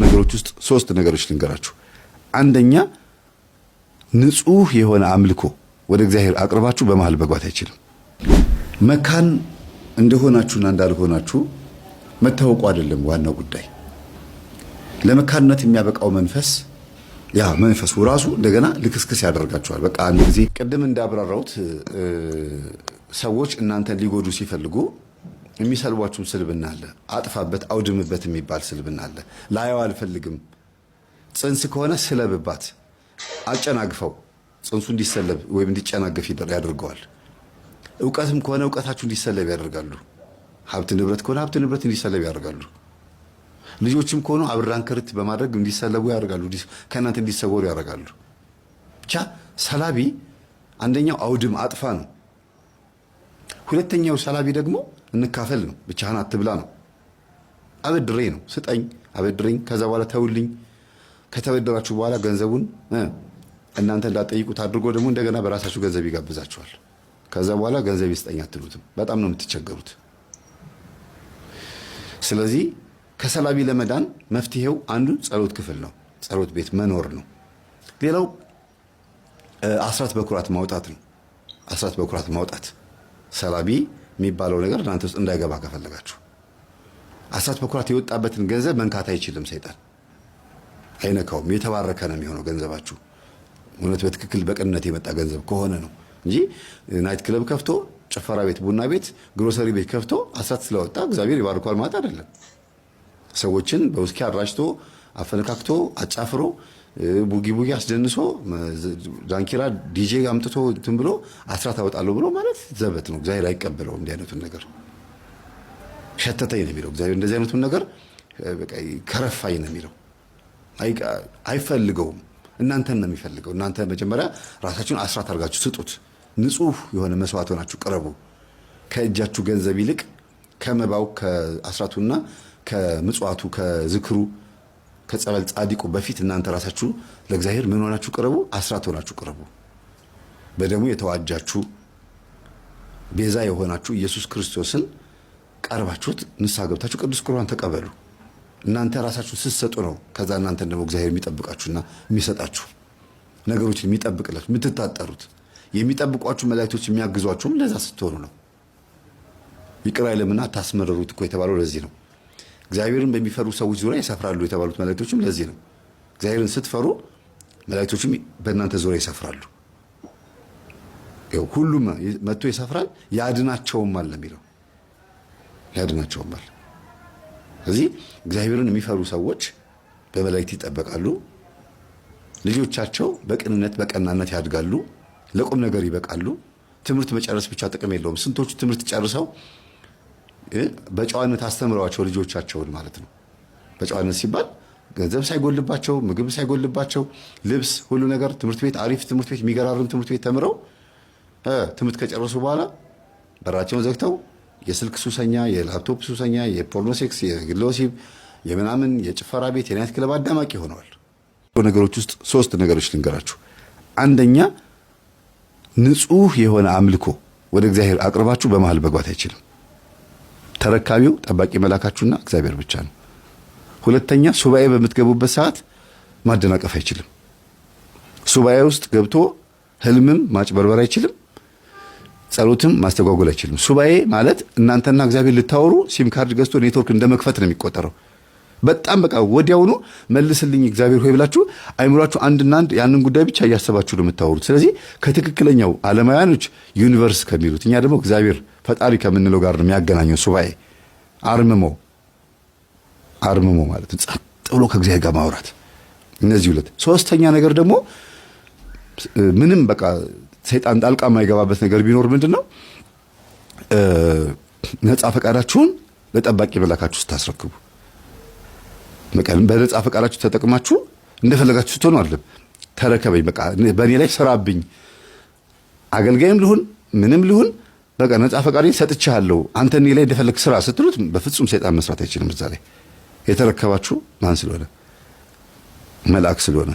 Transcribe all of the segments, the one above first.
ነገሮች ውስጥ ሶስት ነገሮች ልንገራችሁ። አንደኛ ንጹህ የሆነ አምልኮ ወደ እግዚአብሔር አቅርባችሁ በመሃል መግባት አይችልም። መካን እንደሆናችሁና እንዳልሆናችሁ መታወቁ አይደለም ዋናው ጉዳይ። ለመካንነት የሚያበቃው መንፈስ ያ መንፈሱ ራሱ እንደገና ልክስክስ ያደርጋችኋል። በቃ አንድ ጊዜ ቅድም እንዳብራራሁት ሰዎች እናንተን ሊጎዱ ሲፈልጉ የሚሰልቧችሁን ስልብና አለ። አጥፋበት፣ አውድምበት የሚባል ስልብና አለ። ላየው አልፈልግም። ጽንስ ከሆነ ስለብባት፣ አጨናግፈው፣ ጽንሱ እንዲሰለብ ወይም እንዲጨናገፍ ያደርገዋል። እውቀትም ከሆነ እውቀታችሁ እንዲሰለብ ያደርጋሉ። ሀብት ንብረት ከሆነ ሀብት ንብረት እንዲሰለብ ያደርጋሉ። ልጆችም ከሆኑ አብራን ክርት በማድረግ እንዲሰለቡ ያደርጋሉ። ከእናንተ እንዲሰወሩ ያደርጋሉ። ብቻ ሰላቢ አንደኛው አውድም አጥፋ ነው። ሁለተኛው ሰላቢ ደግሞ እንካፈል ነው። ብቻህን አትብላ ነው። አበድረኝ ነው። ስጠኝ፣ አበድረኝ፣ ከዛ በኋላ ተውልኝ። ከተበደራችሁ በኋላ ገንዘቡን እናንተ እንዳትጠይቁት አድርጎ ደግሞ እንደገና በራሳችሁ ገንዘብ ይጋብዛችኋል። ከዛ በኋላ ገንዘብ ይስጠኝ አትሉትም። በጣም ነው የምትቸገሩት። ስለዚህ ከሰላቢ ለመዳን መፍትሄው አንዱ ጸሎት ክፍል ነው። ጸሎት ቤት መኖር ነው። ሌላው አስራት በኩራት ማውጣት ነው። አስራት በኩራት ማውጣት ሰላቢ የሚባለው ነገር እናንተ ውስጥ እንዳይገባ ከፈለጋችሁ አስራት በኩራት የወጣበትን ገንዘብ መንካት አይችልም ሰይጣን። አይነካውም። የተባረከ ነው የሚሆነው ገንዘባችሁ። እውነት በትክክል በቅንነት የመጣ ገንዘብ ከሆነ ነው እንጂ ናይት ክለብ ከፍቶ፣ ጭፈራ ቤት፣ ቡና ቤት፣ ግሮሰሪ ቤት ከፍቶ አስራት ስለወጣ እግዚአብሔር ይባርኳል ማለት አይደለም። ሰዎችን በውስኪ አራጭቶ አፈነካክቶ አጫፍሮ ቡጊ ቡጊ አስደንሶ ዳንኪራ ዲጄ አምጥቶ እንትን ብሎ አስራት አወጣለሁ ብሎ ማለት ዘበት ነው። እግዚአብሔር አይቀበለውም እንዲህ አይነቱን ነገር። ሸተተኝ ነው የሚለው እግዚአብሔር። እንደዚህ አይነቱን ነገር በቃ ከረፋኝ ነው የሚለው። አይፈልገውም። እናንተን ነው የሚፈልገው። እናንተ መጀመሪያ ራሳችሁን አስራት አድርጋችሁ ስጡት። ንጹህ የሆነ መስዋዕት ሆናችሁ ቅረቡ። ከእጃችሁ ገንዘብ ይልቅ ከመባው ከአስራቱና ከምጽዋቱ ከዝክሩ ከጸበል ጻዲቁ በፊት እናንተ ራሳችሁ ለእግዚአብሔር ምን ሆናችሁ ቅረቡ? አስራት ሆናችሁ ቅረቡ። በደሙ የተዋጃችሁ ቤዛ የሆናችሁ ኢየሱስ ክርስቶስን ቀርባችሁት ንስሐ ገብታችሁ ቅዱስ ቁርባን ተቀበሉ። እናንተ ራሳችሁ ስትሰጡ ነው ከዛ እናንተን ደግሞ እግዚአብሔር የሚጠብቃችሁና የሚሰጣችሁ ነገሮችን የሚጠብቅላችሁ የምትታጠሩት። የሚጠብቋችሁ መላእክቶች የሚያግዟችሁም ለዛ ስትሆኑ ነው። ይቅር አይልምና ታስመረሩት እኮ የተባለው ለዚህ ነው። እግዚአብሔርን በሚፈሩ ሰዎች ዙሪያ ይሰፍራሉ የተባሉት መላእክቶችም ለዚህ ነው። እግዚአብሔርን ስትፈሩ መላእክቶችም በእናንተ ዙሪያ ይሰፍራሉ። ይኸው ሁሉም መጥቶ ይሰፍራል፣ ያድናቸውማል የሚለው ያድናቸውማል። ስለዚህ እግዚአብሔርን የሚፈሩ ሰዎች በመላእክት ይጠበቃሉ። ልጆቻቸው በቅንነት በቀናነት ያድጋሉ፣ ለቁም ነገር ይበቃሉ። ትምህርት መጨረስ ብቻ ጥቅም የለውም። ስንቶቹ ትምህርት ጨርሰው በጨዋነት አስተምረዋቸው ልጆቻቸውን ማለት ነው። በጨዋነት ሲባል ገንዘብ ሳይጎልባቸው፣ ምግብ ሳይጎልባቸው፣ ልብስ፣ ሁሉ ነገር ትምህርት ቤት፣ አሪፍ ትምህርት ቤት፣ የሚገራርም ትምህርት ቤት ተምረው ትምህርት ከጨረሱ በኋላ በራቸውን ዘግተው የስልክ ሱሰኛ፣ የላፕቶፕ ሱሰኛ፣ የፖርኖሴክስ፣ የግል ወሲብ፣ የምናምን የጭፈራ ቤት፣ የናይት ክለብ አዳማቂ ሆነዋል። ነገሮች ውስጥ ሶስት ነገሮች ልንገራችሁ። አንደኛ ንጹህ የሆነ አምልኮ ወደ እግዚአብሔር አቅርባችሁ በመሃል መግባት አይችልም። ተረካቢው ጠባቂ መላካችሁና እግዚአብሔር ብቻ ነው። ሁለተኛ ሱባኤ በምትገቡበት ሰዓት ማደናቀፍ አይችልም። ሱባኤ ውስጥ ገብቶ ህልምም ማጭበርበር አይችልም። ጸሎትም ማስተጓጎል አይችልም። ሱባኤ ማለት እናንተና እግዚአብሔር ልታወሩ ሲም ካርድ ገዝቶ ኔትወርክ እንደመክፈት ነው የሚቆጠረው። በጣም በቃ ወዲያውኑ መልስልኝ እግዚአብሔር ሆይ ብላችሁ አይምሯችሁ አንድና አንድ ያንን ጉዳይ ብቻ እያሰባችሁ ነው የምታወሩት። ስለዚህ ከትክክለኛው ዓለማውያኖች ዩኒቨርስ ከሚሉት እኛ ደግሞ እግዚአብሔር ፈጣሪ ከምንለው ጋር ነው የሚያገናኘው ሱባኤ። አርምሞ ማለት ጸጥ ብሎ ከእግዚአብሔር ጋር ማውራት። እነዚህ ሁለት። ሶስተኛ ነገር ደግሞ ምንም በቃ ሰይጣን ጣልቃ የማይገባበት ነገር ቢኖር ምንድነው? ነፃ ፈቃዳችሁን ለጠባቂ መላካችሁ ስታስረክቡ። በነፃ ፈቃዳችሁ ተጠቅማችሁ እንደፈለጋችሁ ስትሆኑ አይደለም። ተረከበኝ፣ በቃ በእኔ ላይ ስራብኝ፣ አገልጋይም ልሁን ምንም ልሁን፣ በቃ ነፃ ፈቃዴን ሰጥቻለሁ፣ አንተ እኔ ላይ እንደፈለግ ስራ ስትሉት በፍጹም ሰይጣን መስራት አይችልም። እዛ ላይ የተረከባችሁ ማን ስለሆነ? መልአክ ስለሆነ።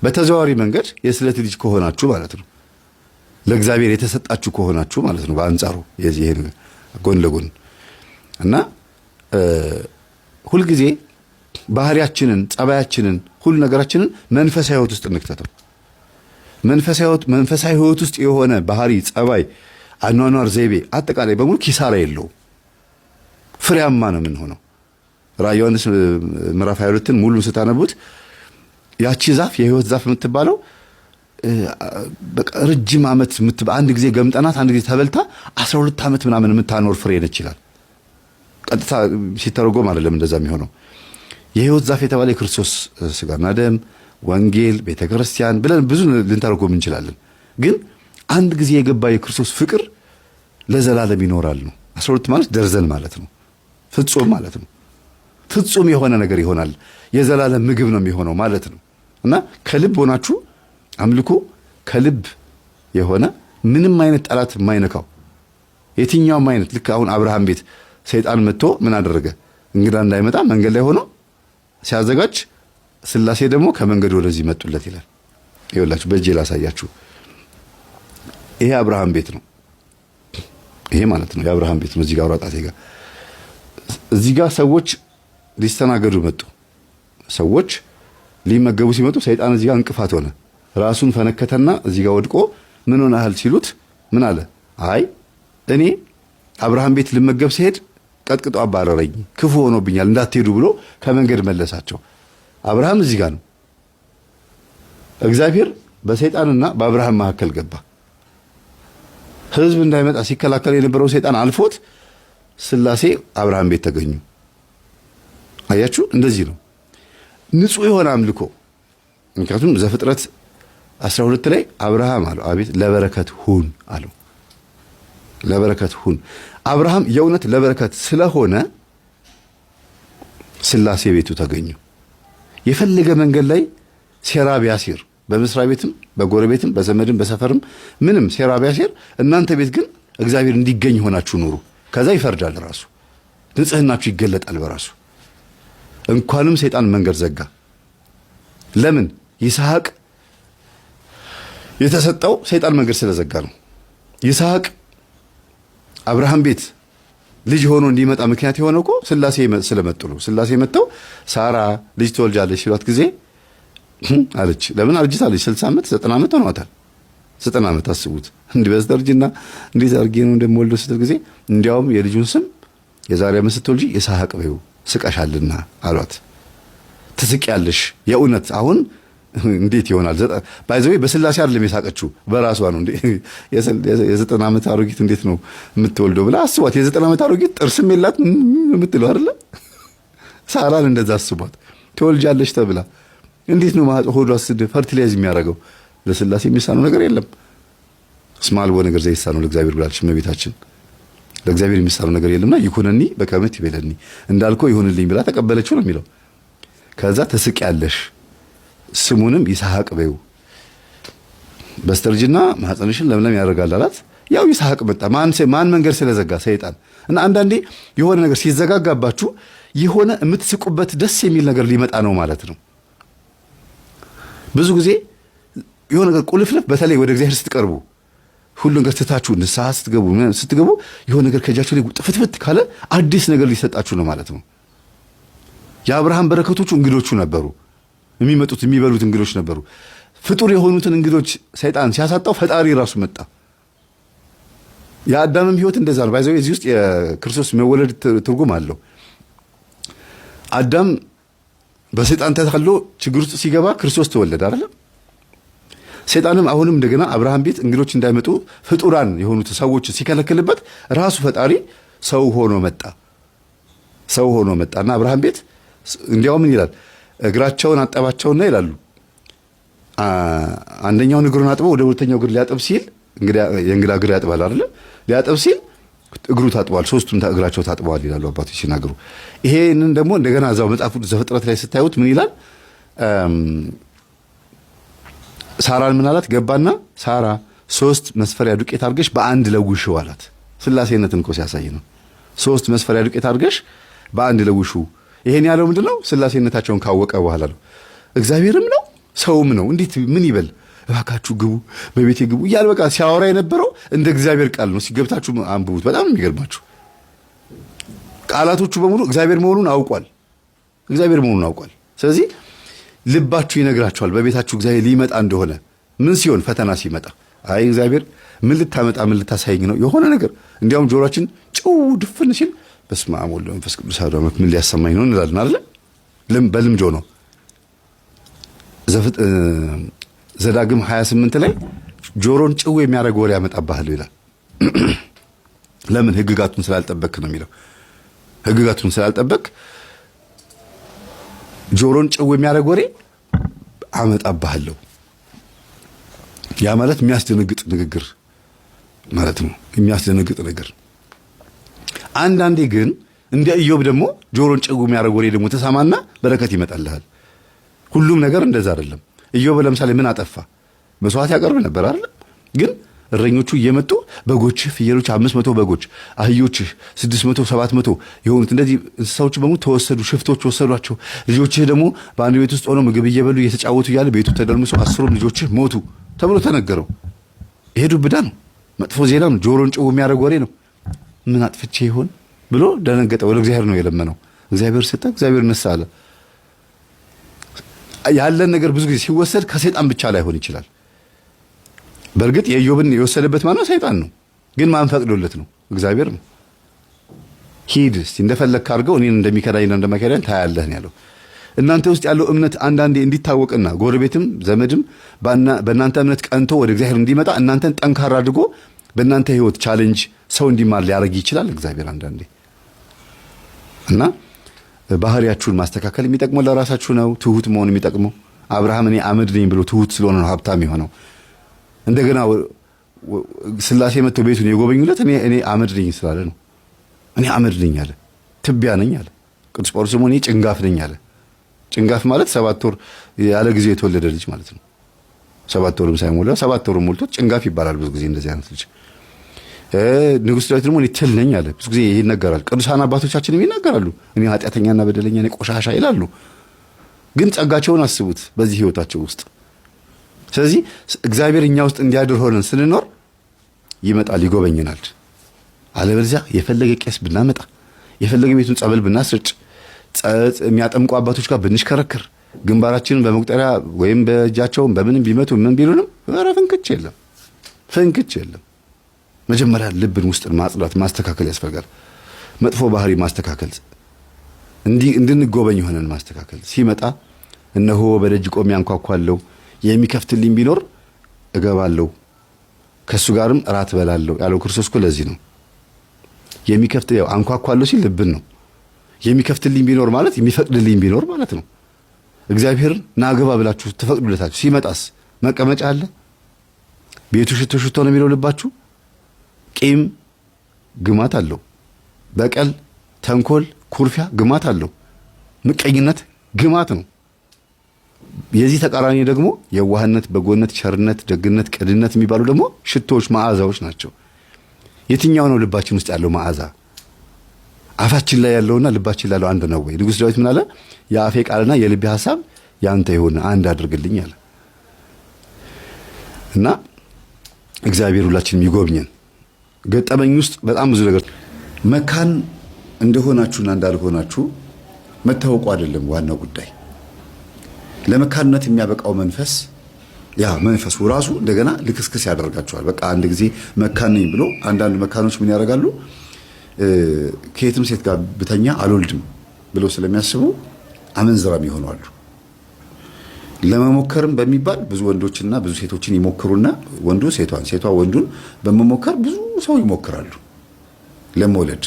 በተዘዋዋሪ መንገድ የስለት ልጅ ከሆናችሁ ማለት ነው። ለእግዚአብሔር የተሰጣችሁ ከሆናችሁ ማለት ነው። በአንጻሩ ይሄን ጎን ለጎን እና ሁልጊዜ ባህሪያችንን፣ ጸባያችንን፣ ሁሉ ነገራችንን መንፈሳዊ ህይወት ውስጥ እንክተተው። መንፈሳዊ ህይወት ውስጥ የሆነ ባህሪ፣ ጸባይ፣ አኗኗር ዘይቤ አጠቃላይ በሙሉ ኪሳራ የለውም። ፍሬያማ ነው የምንሆነው። ራዕየ ዮሐንስ ምዕራፍ 22ን ሙሉን ስታነቡት ያቺ ዛፍ የህይወት ዛፍ የምትባለው በቃ ረጅም ዓመት አንድ ጊዜ ገምጠናት አንድ ጊዜ ተበልታ 12 ዓመት ምናምን የምታኖር ፍሬ ነች ይላል። ቀጥታ ሲተረጎም አይደለም እንደዛ የሚሆነው። የህይወት ዛፍ የተባለ የክርስቶስ ስጋና ደም፣ ወንጌል፣ ቤተክርስቲያን ብለን ብዙ ልንተረጎም እንችላለን። ግን አንድ ጊዜ የገባ የክርስቶስ ፍቅር ለዘላለም ይኖራል ነው። 12 ማለት ደርዘን ማለት ነው። ፍጹም ማለት ነው። ፍጹም የሆነ ነገር ይሆናል። የዘላለም ምግብ ነው የሚሆነው ማለት ነው። እና ከልብ ሆናችሁ አምልኮ፣ ከልብ የሆነ ምንም አይነት ጠላት የማይነካው የትኛውም አይነት ልክ አሁን አብርሃም ቤት ሰይጣን መጥቶ ምን አደረገ? እንግዳ እንዳይመጣ መንገድ ላይ ሆኖ ሲያዘጋጅ ስላሴ ደግሞ ከመንገዱ ወደዚህ መጡለት ይላል። ይኸውላችሁ በእጄ ላሳያችሁ። ይሄ አብርሃም ቤት ነው። ይሄ ማለት ነው የአብርሃም ቤት ነው። እዚህ ጋር አውራጣቴ ጋር እዚህ ጋር ሰዎች ሊስተናገዱ መጡ። ሰዎች ሊመገቡ ሲመጡ ሰይጣን እዚህ ጋር እንቅፋት ሆነ። ራሱን ፈነከተና እዚህ ጋር ወድቆ ምን ሆነሃል ሲሉት ምን አለ? አይ እኔ አብርሃም ቤት ልመገብ ሲሄድ ቀጥቅጦ አባረረኝ፣ ክፉ ሆኖብኛል፣ እንዳትሄዱ ብሎ ከመንገድ መለሳቸው። አብርሃም እዚህ ጋር ነው። እግዚአብሔር በሰይጣንና በአብርሃም መካከል ገባ። ሕዝብ እንዳይመጣ ሲከላከል የነበረው ሰይጣን አልፎት ስላሴ አብርሃም ቤት ተገኙ። አያችሁ፣ እንደዚህ ነው ንጹህ የሆነ አምልኮ። ምክንያቱም ዘፍጥረት 12 ላይ አብርሃም አለው አቤት ለበረከት ሁን አለው። ለበረከት ሁን። አብርሃም የእውነት ለበረከት ስለሆነ ስላሴ ቤቱ ተገኙ። የፈለገ መንገድ ላይ ሴራ ቢያሲር፣ በመስሪያ ቤትም በጎረቤትም በዘመድም በሰፈርም ምንም ሴራ ቢያሲር፣ እናንተ ቤት ግን እግዚአብሔር እንዲገኝ ሆናችሁ ኑሩ። ከዛ ይፈርዳል ራሱ። ንጽህናችሁ ይገለጣል በራሱ። እንኳንም ሰይጣን መንገድ ዘጋ። ለምን? ይስሐቅ የተሰጠው ሰይጣን መንገድ ስለዘጋ ነው። ይስሐቅ አብርሃም ቤት ልጅ ሆኖ እንዲመጣ ምክንያት የሆነው እኮ ስላሴ ስለመጡ ነው። ስላሴ መጥተው ሳራ ልጅ ትወልጃለች ሲሏት ጊዜ አለች። ለምን አርጅታለች? 60 ዓመት 90 ዓመት ሆኗታል። 90 ዓመት አስቡት። እንዲህ በስተርጅና እንዴት አድርጌ ነው እንደምወልደው ስትል ጊዜ እንዲያውም የልጁን ስም የዛሬ ዓመት ስትወልጂ ይስሐቅ በይው ስቀሻልና አሏት። ትስቂያለሽ የእውነት አሁን እንዴት ይሆናል? ባይዘው በስላሴ አይደለም የሳቀችው በራሷ ነው። እንዴ የ90 ዓመት አሮጊት እንዴት ነው የምትወልደው ብላ አስቧት። የ90 ዓመት አሮጊት ጥርስም የላት የምትለው አይደለ? ሳራን እንደዛ አስቧት። ትወልጃለሽ ተብላ እንዴት ነው ሆዷ ፈርቲላይዝ የሚያደርገው? ለስላሴ የሚሳነው ነገር የለም። ስማልቦ ነገር ዘይሳነው ለእግዚአብሔር ብላለች እመቤታችን። ለእግዚአብሔር የሚሳነው ነገር የለምና ይኩነኒ በከመ ትቤለኒ እንዳልከው ይሁንልኝ ብላ ተቀበለችው ነው የሚለው። ከዛ ትስቂያለሽ ስሙንም ይስሐቅ በይው በስተርጅና ማህፀንሽን ለምለም ያደርጋል አላት። ያው ይስሐቅ መጣ። ማን መንገድ ስለዘጋ? ሰይጣን። እና አንዳንዴ የሆነ ነገር ሲዘጋጋባችሁ የሆነ የምትስቁበት ደስ የሚል ነገር ሊመጣ ነው ማለት ነው። ብዙ ጊዜ የሆነ ነገር ቁልፍልፍ፣ በተለይ ወደ እግዚአብሔር ስትቀርቡ ሁሉ ነገር ትታችሁ ንስሐ ስትገቡ የሆነ ነገር ከእጃችሁ ላይ ጥፍትፍት ካለ አዲስ ነገር ሊሰጣችሁ ነው ማለት ነው። የአብርሃም በረከቶቹ እንግዶቹ ነበሩ። የሚመጡት የሚበሉት እንግዶች ነበሩ። ፍጡር የሆኑትን እንግዶች ሰይጣን ሲያሳጣው ፈጣሪ ራሱ መጣ። የአዳምም ሕይወት እንደዛ ነው። ባይዘው እዚህ ውስጥ የክርስቶስ መወለድ ትርጉም አለው። አዳም በሰይጣን ተታሎ ችግር ውስጥ ሲገባ ክርስቶስ ተወለደ አይደል? ሰይጣንም አሁንም እንደገና አብርሃም ቤት እንግዶች እንዳይመጡ ፍጡራን የሆኑት ሰዎች ሲከለክልበት ራሱ ፈጣሪ ሰው ሆኖ መጣና አብርሃም ቤት እንዲያው ምን ይላል? እግራቸውን አጠባቸውና ይላሉ አንደኛውን እግሩን አጥቦ ወደ ሁለተኛው እግር ሊያጥብ ሲል የእንግዳ እግር ያጥባል አይደል? ሊያጥብ ሲል እግሩ ታጥቧል፣ ሶስቱም እግራቸው ታጥበዋል ይላሉ አባቶች ሲናገሩ። ይሄንን ደግሞ እንደገና እዛው መጽሐፉ ዘፍጥረት ላይ ስታዩት ምን ይላል? ሳራን ምን አላት? ገባና ሳራ 3 መስፈሪያ ዱቄት አድርገሽ በአንድ ለውሽው አላት። ስላሴነትን እኮ ሲያሳይ ነው። 3 መስፈሪያ ዱቄት አድርገሽ በአንድ ለውሽው። ይሄን ያለው ምንድነው? ስላሴነታቸውን ካወቀ በኋላ ነው። እግዚአብሔርም ነው ሰውም ነው። እንዴት ምን ይበል? እባካችሁ ግቡ፣ በቤቴ ግቡ እያለ በቃ ሲያወራ የነበረው እንደ እግዚአብሔር ቃል ነው። ሲገብታችሁ አንብቡት። በጣም የሚገርማችሁ ቃላቶቹ በሙሉ እግዚአብሔር መሆኑን አውቋል። እግዚአብሔር መሆኑን አውቋል። ስለዚህ ልባችሁ ይነግራችኋል በቤታችሁ እግዚአብሔር ሊመጣ እንደሆነ። ምን ሲሆን? ፈተና ሲመጣ አይ እግዚአብሔር ምን ልታመጣ ምን ልታሳየኝ ነው የሆነ ነገር እንዲያውም ጆሮአችን ጭው ድፍን ሲል በስመ አብ ወወልድ ወመንፈስ ቅዱስ አሐዱ አምላክ ምን ሊያሰማኝ ነው እንላለን አይደል? በልምጆ ነው። ዘዳግም 28 ላይ ጆሮን ጭው የሚያደርግ ወሬ ያመጣብሃል ይላል። ለምን? ህግጋቱን ስላልጠበቅ ነው የሚለው። ህግጋቱን ስላልጠበቅ ጆሮን ጭው የሚያደርግ ወሬ አመጣብሃለሁ። ያ ማለት የሚያስደነግጥ ንግግር ማለት ነው። የሚያስደነግጥ ነገር። አንዳንዴ ግን እንደ ኢዮብ ደግሞ ጆሮን ጭው የሚያደርግ ወሬ ደግሞ ተሰማና በረከት ይመጣልሃል። ሁሉም ነገር እንደዛ አይደለም። ኢዮብ ለምሳሌ ምን አጠፋ? መስዋዕት ያቀርብ ነበር አይደል? ግን እረኞቹ እየመጡ በጎችህ፣ ፍየሎች 500 በጎች፣ አህዮችህ 600 700 የሆኑት እንደዚህ እንስሳዎች በሙሉ ተወሰዱ፣ ሽፍቶች ወሰዷቸው። ልጆችህ ደግሞ በአንድ ቤት ውስጥ ሆነው ምግብ እየበሉ እየተጫወቱ እያለ ቤቱ ተደርምሶ 10 ልጆችህ ሞቱ ተብሎ ተነገረው። ይሄ ዱብዳ ነው፣ መጥፎ ዜና ነው፣ ጆሮን ጭው የሚያደርግ ወሬ ነው። ምን አጥፍቼ ይሆን ብሎ ደነገጠ። ወደ እግዚአብሔር ነው የለመነው። እግዚአብሔር ሰጠ፣ እግዚአብሔር ነሳ አለ። ያለን ነገር ብዙ ጊዜ ሲወሰድ ከሰይጣን ብቻ ላይሆን ይችላል። በእርግጥ የኢዮብን የወሰደበት ማነው? ሰይጣን ነው። ግን ማን ፈቅዶለት ነው? እግዚአብሔር ነው። ሂድ እስቲ እንደፈለግህ አድርገው እኔን እንደሚከዳኝና እንደማይከዳኝ ታያለህ ነው ያለው። እናንተ ውስጥ ያለው እምነት አንዳንዴ እንዲታወቅና ጎረቤትም ዘመድም በእናንተ እምነት ቀንቶ ወደ እግዚአብሔር እንዲመጣ እናንተን ጠንካራ አድርጎ በእናንተ ህይወት ቻሌንጅ ሰው እንዲማር ሊያደርግ ይችላል እግዚአብሔር አንዳንዴ። እና ባህሪያችሁን ማስተካከል የሚጠቅመው ለራሳችሁ ነው። ትሁት መሆን የሚጠቅመው አብርሃም እኔ አመድ ነኝ ብሎ ትሁት ስለሆነ ነው ሀብታም የሆነው። እንደገና ስላሴ መጥተው ቤቱን የጎበኙለት እኔ አመድ ነኝ ስላለ ነው። እኔ አመድ ነኝ አለ፣ ትቢያ ነኝ አለ። ቅዱስ ጳውሎስ ደግሞ እኔ ጭንጋፍ ነኝ አለ። ጭንጋፍ ማለት 7 ወር ያለ ጊዜ የተወለደ ልጅ ማለት ነው። 7 ወርም ሳይሞላ 7 ወርም ሞልቶት ጭንጋፍ ይባላል ብዙ ጊዜ እንደዚህ አይነት ልጅ። ንጉሥ ዳዊት ደግሞ እኔ ትል ነኝ አለ። ብዙ ጊዜ ይሄ ይነገራል። ቅዱሳን አባቶቻችንም ይናገራሉ። እኔ ኃጢአተኛና በደለኛ ነኝ፣ ቆሻሻ ይላሉ። ግን ጸጋቸውን አስቡት በዚህ ህይወታቸው ውስጥ። ስለዚህ እግዚአብሔር እኛ ውስጥ እንዲያድር ሆነን ስንኖር ይመጣል፣ ይጎበኘናል። አለበለዚያ የፈለገ ቄስ ብናመጣ፣ የፈለገ ቤቱን ጸበል ብናስርጭ፣ የሚያጠምቁ አባቶች ጋር ብንሽከረክር፣ ግንባራችንን በመቁጠሪያ ወይም በእጃቸውን በምንም ቢመቱ ምን ቢሉንም ኧረ ፍንክች የለም፣ ፍንክች የለም። መጀመሪያ ልብን ውስጥን ማጽዳት ማስተካከል ያስፈልጋል። መጥፎ ባህሪ ማስተካከል፣ እንድንጎበኝ ሆነን ማስተካከል። ሲመጣ እነሆ በደጅ ቆሜ አንኳኳለሁ፣ የሚከፍትልኝ ቢኖር እገባለሁ፣ ከሱ ጋርም እራት እበላለሁ ያለው ክርስቶስ እኮ ለዚህ ነው። የሚከፍት ያው አንኳኳለሁ ሲል ልብን ነው። የሚከፍትልኝ ቢኖር ማለት የሚፈቅድልኝ ቢኖር ማለት ነው። እግዚአብሔር ና ግባ ብላችሁ ተፈቅዱለታችሁ ሲመጣስ መቀመጫ አለ? ቤቱ ሽቶ ሽቶ ነው የሚለው ልባችሁ? ቂም ግማት አለው። በቀል፣ ተንኮል፣ ኩርፊያ ግማት አለው። ምቀኝነት ግማት ነው። የዚህ ተቃራኒ ደግሞ የዋህነት፣ በጎነት፣ ቸርነት፣ ደግነት፣ ቅንነት የሚባሉ ደግሞ ሽቶዎች፣ መዓዛዎች ናቸው። የትኛው ነው ልባችን ውስጥ ያለው መዓዛ? አፋችን ላይ ያለውና ልባችን ላይ ያለው አንድ ነው ወይ? ንጉሥ ዳዊት ምን አለ? የአፌ ቃልና የልቤ ሐሳብ ያንተ ይሁን አንድ አድርግልኝ አለ። እና እግዚአብሔር ሁላችንም ይጎብኘን። ገጠመኝ ውስጥ በጣም ብዙ ነገር መካን እንደሆናችሁና እንዳልሆናችሁ መታወቁ አይደለም ዋናው ጉዳይ። ለመካንነት የሚያበቃው መንፈስ ያ መንፈሱ ራሱ እንደገና ልክስክስ ያደርጋቸዋል። በቃ አንድ ጊዜ መካን ነኝ ብሎ አንዳንድ መካኖች ምን ያደርጋሉ? ከየትም ሴት ጋር ብተኛ አልወልድም ብሎ ስለሚያስቡ አመንዝራም ይሆናሉ። ለመሞከርም በሚባል ብዙ ወንዶችና ብዙ ሴቶችን ይሞክሩና ወንዱ ሴቷን፣ ሴቷ ወንዱን በመሞከር ብዙ ሰው ይሞክራሉ ለመውለድ።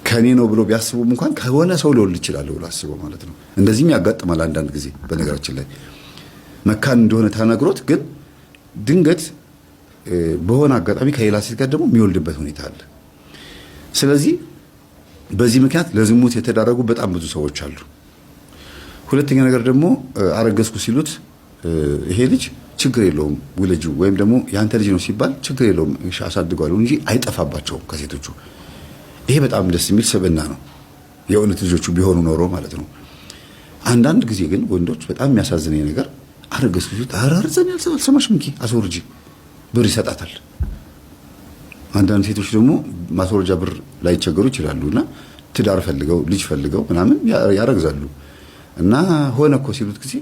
ከኔ ነው ብሎ ቢያስቡም እንኳን ከሆነ ሰው ሊወልድ ይችላል ብሎ አስበው ማለት ነው። እንደዚህም ያጋጥማል አንዳንድ ጊዜ። በነገራችን ላይ መካን እንደሆነ ተነግሮት ግን ድንገት በሆነ አጋጣሚ ከሌላ ሴት ጋር ደግሞ የሚወልድበት ሁኔታ አለ። ስለዚህ በዚህ ምክንያት ለዝሙት የተዳረጉ በጣም ብዙ ሰዎች አሉ። ሁለተኛ ነገር ደግሞ አረገዝኩ ሲሉት ይሄ ልጅ ችግር የለውም ውለጂው፣ ወይም ደግሞ ያንተ ልጅ ነው ሲባል ችግር የለውም አሳድገዋለሁ እንጂ አይጠፋባቸውም ከሴቶቹ። ይሄ በጣም ደስ የሚል ስብዕና ነው፣ የእውነት ልጆቹ ቢሆኑ ኖሮ ማለት ነው። አንዳንድ ጊዜ ግን ወንዶች በጣም የሚያሳዝነኝ ነገር አረገዝኩ ሲሉት አራርዘን ያልሰማሽም እንኪ አስወርጂ ብር ይሰጣታል። አንዳንድ ሴቶች ደግሞ ማስወረጃ ብር ላይቸገሩ ይችላሉና ትዳር ፈልገው ልጅ ፈልገው ምናምን ያረግዛሉ። እና ሆነ እኮ ሲሉት ጊዜ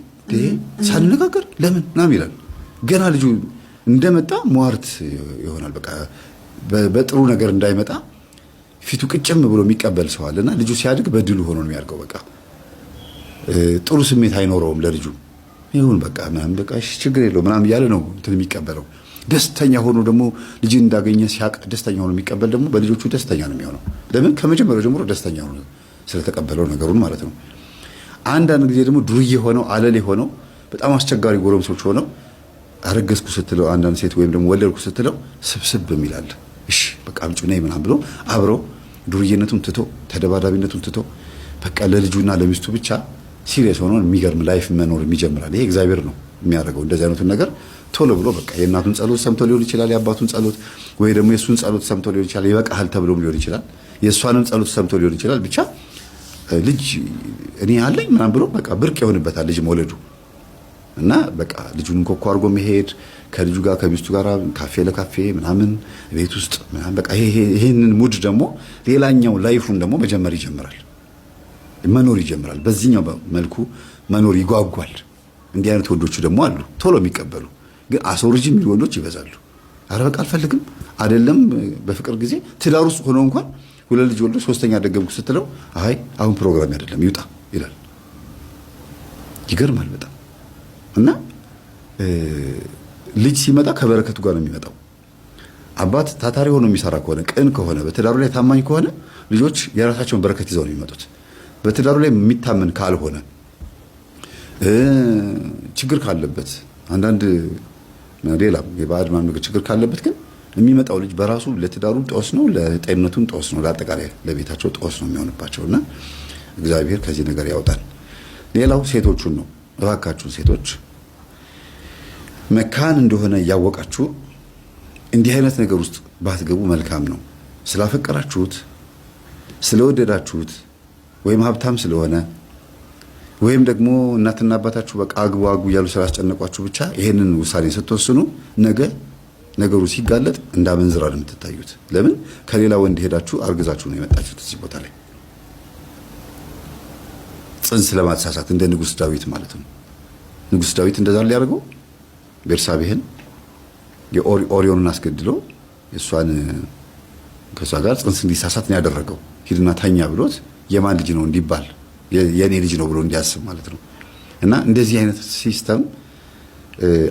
ሳንነጋገር ለምን ምናምን ይላል። ገና ልጁ እንደመጣ ሟርት ይሆናል። በቃ በጥሩ ነገር እንዳይመጣ ፊቱ ቅጭም ብሎ የሚቀበል ሰው አለና ልጁ ሲያድግ በድሉ ሆኖ ነው የሚያድገው። በቃ ጥሩ ስሜት አይኖረውም ለልጁ። ይሁን በቃ ምናምን በቃ እሺ ችግር የለውም ምናምን እያለ ነው እንትን የሚቀበለው። ደስተኛ ሆኖ ደግሞ ልጅ እንዳገኘ ሲያቅ ደስተኛ ሆኖ የሚቀበል ደግሞ በልጆቹ ደስተኛ ነው የሚሆነው። ለምን? ከመጀመሪያው ጀምሮ ደስተኛ ሆኖ ስለተቀበለው ነገሩን ማለት ነው። አንዳንድ ጊዜ ደግሞ ዱርዬ ሆነው አለሌ ሆነው በጣም አስቸጋሪ ጎረምሶች ሆነው አረገዝኩ ስትለው አንዳንድ ሴት ወይም ደግሞ ወለድኩ ስትለው ስብስብ የሚላል እሺ በቃ አምጪ ነይ ምናምን ብሎ አብረው ዱርዬነቱን ትቶ ተደባዳቢነቱን ትቶ በቃ ለልጁና ለሚስቱ ብቻ ሲሪየስ ሆኖ የሚገርም ላይፍ መኖር የሚጀምራል። ይሄ እግዚአብሔር ነው የሚያደርገው። እንደዚህ አይነቱን ነገር ቶሎ ብሎ በቃ የእናቱን ጸሎት ሰምቶ ሊሆን ይችላል፣ የአባቱን ጸሎት ወይ ደግሞ የእሱን ጸሎት ሰምቶ ሊሆን ይችላል፣ ይበቃሃል ተብሎም ሊሆን ይችላል፣ የእሷንም ጸሎት ሰምቶ ሊሆን ይችላል። ብቻ ልጅ እኔ አለኝ ምናምን ብሎ በቃ ብርቅ ይሆንበታል ልጅ መውለዱ እና በቃ ልጁን ኮኮ አድርጎ መሄድ ከልጁ ጋር ከሚስቱ ጋር ካፌ ለካፌ ምናምን ቤት ውስጥ ምናምን በቃ ይሄንን ሙድ ደግሞ ሌላኛው ላይፉን ደግሞ መጀመር ይጀምራል፣ መኖር ይጀምራል። በዚህኛው መልኩ መኖር ይጓጓል። እንዲህ አይነት ወንዶቹ ደግሞ አሉ ቶሎ የሚቀበሉ ግን አስወርጂ የሚሉ ወንዶች ይበዛሉ። አረ በቃ አልፈልግም አይደለም በፍቅር ጊዜ ትዳር ውስጥ ሆኖ እንኳን ሁለት ልጅ ወልዶ ሶስተኛ ደገምኩ ስትለው አይ አሁን ፕሮግራም አይደለም ይውጣ ይላል። ይገርማል በጣም እና ልጅ ሲመጣ ከበረከቱ ጋር ነው የሚመጣው። አባት ታታሪ ሆኖ የሚሰራ ከሆነ ቅን ከሆነ በትዳሩ ላይ ታማኝ ከሆነ ልጆች የራሳቸውን በረከት ይዘው ነው የሚመጡት። በትዳሩ ላይ የሚታመን ካልሆነ ችግር ካለበት አንዳንድ ሌላም የባዕድ ማምለክ ችግር ካለበት ግን የሚመጣው ልጅ በራሱ ለትዳሩም ጦስ ነው፣ ለጤንነቱም ጦስ ነው፣ ለአጠቃላይ ለቤታቸው ጦስ ነው የሚሆንባቸውና እግዚአብሔር ከዚህ ነገር ያውጣል። ሌላው ሴቶቹን ነው። እባካችሁን ሴቶች መካን እንደሆነ እያወቃችሁ እንዲህ አይነት ነገር ውስጥ ባትገቡ መልካም ነው። ስላፈቀራችሁት ስለወደዳችሁት ወይም ሀብታም ስለሆነ ወይም ደግሞ እናትና አባታችሁ በቃ አግቡ አግቡ እያሉ ስላስጨነቋችሁ ብቻ ይሄንን ውሳኔ ስትወስኑ ነገ ነገሩ ሲጋለጥ እንዳመንዝራ ነው የምትታዩት። ለምን? ከሌላ ወንድ ሄዳችሁ አርግዛችሁ ነው የመጣችሁት እዚህ ቦታ ላይ ጽንስ ለማሳሳት እንደ ንጉስ ዳዊት ማለት ነው። ንጉስ ዳዊት እንደዛ ሊያደርገው ቤርሳቤህን የኦሪዮንን አስገድሎ እሷን ከሷ ጋር ጽንስ እንዲሳሳት ነው ያደረገው። ሂድና ታኛ ብሎት የማን ልጅ ነው እንዲባል የኔ ልጅ ነው ብሎ እንዲያስብ ማለት ነው። እና እንደዚህ አይነት ሲስተም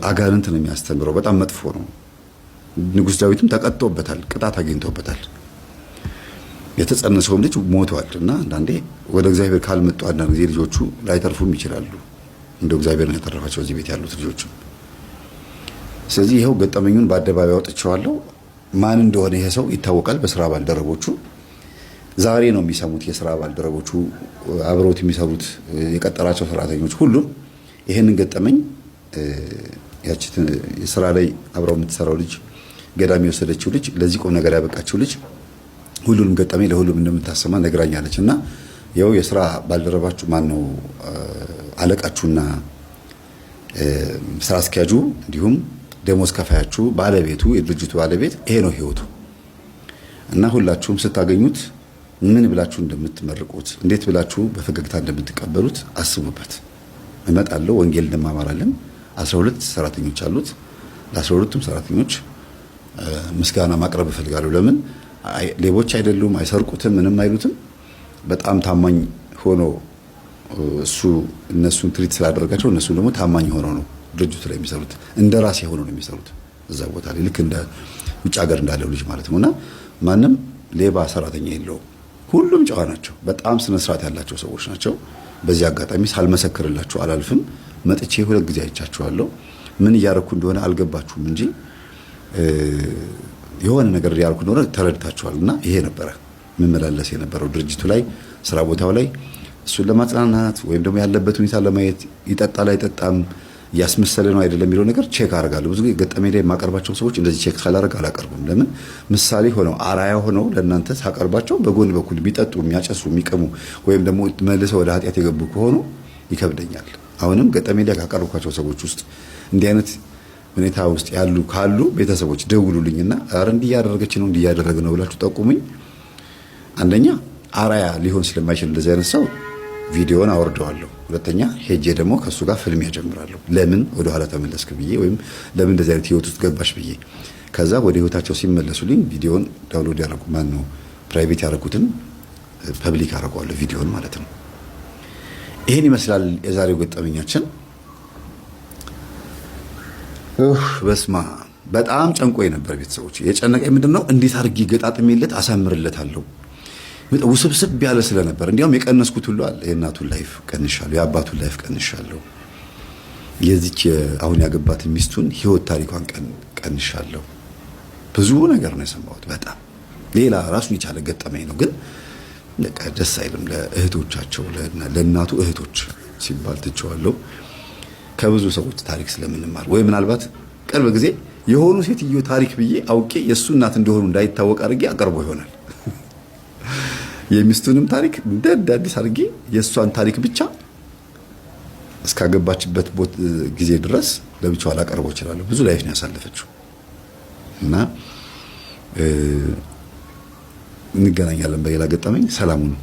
አጋንንት ነው የሚያስተምረው። በጣም መጥፎ ነው። ንጉስ ዳዊትም ተቀጥቶበታል፣ ቅጣት አግኝቶበታል። የተጸነሰውም ልጅ ሞቷል። እና አንዳንዴ ወደ እግዚአብሔር ካልመጡ አንዳንድ ጊዜ ልጆቹ ላይተርፉም ይችላሉ። እንደው እግዚአብሔር ነው ያተረፋቸው እዚህ ቤት ያሉት ልጆቹ። ስለዚህ ይኸው ገጠመኙን በአደባባይ አውጥቼዋለሁ። ማን እንደሆነ ይሄ ሰው ይታወቃል። በስራ ባልደረቦቹ ዛሬ ነው የሚሰሙት። የስራ ባልደረቦቹ አብረውት የሚሰሩት የቀጠራቸው ሰራተኞች ሁሉም ይሄንን ገጠመኝ ያቺ የስራ ላይ አብረው የምትሰራው ልጅ ገዳሚ የወሰደችው ልጅ ለዚህ ቁም ነገር ያበቃችው ልጅ ሁሉንም ገጠመኝ ለሁሉም እንደምታሰማ ነግራኛለች። እና ያው የስራ ባልደረባችሁ ማን ነው አለቃችሁና ስራ አስኪያጁ እንዲሁም ደሞዝ ከፋያችሁ ባለቤቱ የድርጅቱ ባለቤት ይሄ ነው ህይወቱ። እና ሁላችሁም ስታገኙት ምን ብላችሁ እንደምትመርቁት እንዴት ብላችሁ በፈገግታ እንደምትቀበሉት አስቡበት። እመጣለሁ ወንጌል እንደማማራለን። 12 ሰራተኞች አሉት። ለ12ቱም ሰራተኞች ምስጋና ማቅረብ እፈልጋለሁ። ለምን ሌቦች አይደሉም፣ አይሰርቁትም፣ ምንም አይሉትም። በጣም ታማኝ ሆኖ እሱ እነሱን ትሪት ስላደረጋቸው እነሱ ደግሞ ታማኝ ሆኖ ነው ድርጅቱ ላይ የሚሰሩት። እንደ ራሴ ሆኖ ነው የሚሰሩት እዛ ቦታ ላይ ልክ እንደ ውጭ ሀገር እንዳለው ልጅ ማለት ነውና ማንም ሌባ ሰራተኛ የለውም። ሁሉም ጨዋ ናቸው። በጣም ስነ ስርዓት ያላቸው ሰዎች ናቸው። በዚህ አጋጣሚ ሳልመሰክርላችሁ አላልፍም። መጥቼ 2 ጊዜ አይቻችኋለሁ። ምን እያደረኩ እንደሆነ አልገባችሁም እንጂ የሆነ ነገር እያደረኩ እንደሆነ ተረድታችኋልና ይሄ ነበረ መመላለስ የነበረው ድርጅቱ ላይ ስራ ቦታው ላይ እሱን ለማጽናናት ወይም ደግሞ ያለበት ሁኔታ ለማየት ይጠጣል አይጠጣም ያስመሰለ ነው አይደለም የሚለው ነገር ቼክ አደርጋለሁ። ብዙ ጊዜ ገጠመኝ ላይ የማቀርባቸው ሰዎች እንደዚህ ቼክ ሳላደርግ አላቀርብም። ለምን ምሳሌ ሆነው አራያ ሆነው ለእናንተ ሳቀርባቸው በጎን በኩል ቢጠጡ የሚያጨሱ የሚቀሙ ወይም ደግሞ መልሰው ወደ ኃጢአት የገቡ ከሆኑ ይከብደኛል። አሁንም ገጠመኝ ላይ ካቀርብኳቸው ሰዎች ውስጥ እንዲህ አይነት ሁኔታ ውስጥ ያሉ ካሉ ቤተሰቦች ደውሉልኝና አረ እንዲህ ያደረገች ነው እንዲህ ያደረገ ነው ብላችሁ ጠቁሙኝ። አንደኛ አራያ ሊሆን ስለማይችል እንደዚህ አይነት ሰው ቪዲዮን አወርደዋለሁ። ሁለተኛ ሄጄ ደግሞ ከሱ ጋር ፍልሚያ ጀምራለሁ። ለምን ወደ ኋላ ተመለስክ ብዬ ወይም ለምን እንደዚህ አይነት ህይወት ውስጥ ገባሽ ብዬ። ከዛ ወደ ህይወታቸው ሲመለሱልኝ ቪዲዮን ዳውንሎድ ያደረጉ ማን ነው ፕራይቬት ያደረጉትን ፐብሊክ አደረገዋለሁ ቪዲዮን ማለት ነው። ይሄን ይመስላል የዛሬው ገጠመኛችን። በስማ በጣም ጨንቆኝ ነበር ቤተሰቦች። የጨነቀኝ ምንድነው እንዴት አድርጌ ገጣጥሜለት አሳምርለታለሁ። በጣም ውስብስብ ያለ ስለነበር እንዲያውም የቀነስኩት ሁሉ አለ። የእናቱን ላይፍ ቀንሻለሁ፣ የአባቱን ላይፍ ቀንሻለሁ፣ የዚች አሁን ያገባትን ሚስቱን ህይወት ታሪኳን ቀንሻለሁ። ብዙ ነገር ነው የሰማሁት። በጣም ሌላ ራሱን የቻለ ገጠመኝ ነው፣ ግን ለቃ ደስ አይልም። ለእህቶቻቸው ለእናቱ እህቶች ሲባል ትቼዋለሁ። ከብዙ ሰዎች ታሪክ ስለምንማር ወይ ምናልባት ቅርብ ጊዜ የሆኑ ሴትዮ ታሪክ ብዬ አውቄ የእሱ እናት እንደሆኑ እንዳይታወቅ አድርጌ አቀርቦ ይሆናል። የሚስቱንም ታሪክ እንደ አዲስ አድርጌ የእሷን ታሪክ ብቻ እስካገባችበት ጊዜ ድረስ ለብቻው አላቀርበው እችላለሁ። ብዙ ላይፍ ነው ያሳለፈችው እና እንገናኛለን በሌላ ገጠመኝ። ሰላሙን